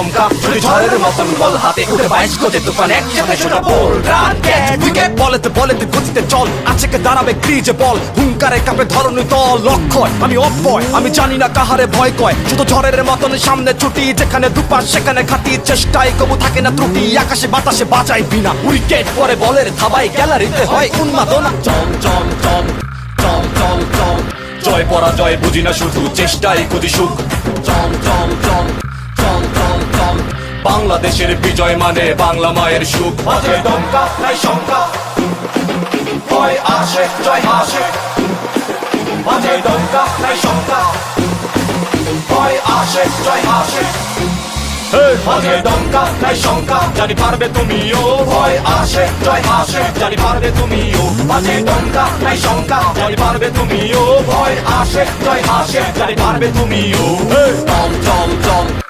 দমকা যদি ঝড়ের মতন বল হাতে উঠে 22 গজে তুফান একসাথে সোজা বল রান ক্যাচ উইকেট বলেতে বলেতে গতিতে চল আছে কে দাঁড়াবে ক্রিজে বল হুঙ্কারে কাঁপে ধরণী দল লক্ষ্য আমি অপয় আমি জানি না কাহারে ভয় কয় শুধু ঝড়ের মতন সামনে ছুটি যেখানে দুপাশ সেখানে খাটি চেষ্টায় কবু থাকে না ত্রুটি আকাশে বাতাসে বাজাই বিনা উইকেট পরে বলের থাবাই গ্যালারিতে হয় উন্মাদনা চল চল চল চল চল চল জয় পরাজয় বুঝি না শুধু চেষ্টায় খুঁজি সুখ চল চল চল চল চল চল বাংলাদেশের বিজয় মানে বাংলা মায়ের সুখ বাজে ডঙ্কা নাই শঙ্কা ভয় আসে জয় আসে বাজে ডঙ্কা নাই শঙ্কা ভয় আসে জয় আসে বাজে ডঙ্কা নাই শঙ্কা জানি পারবে তুমিও ভয় আসে জয় আসে জানি পারবে তুমিও বাজে ডঙ্কা নাই শঙ্কা জানি পারবে তুমিও ভয় আসে জয় আসে জানি পারবে তুমিও চল চল চল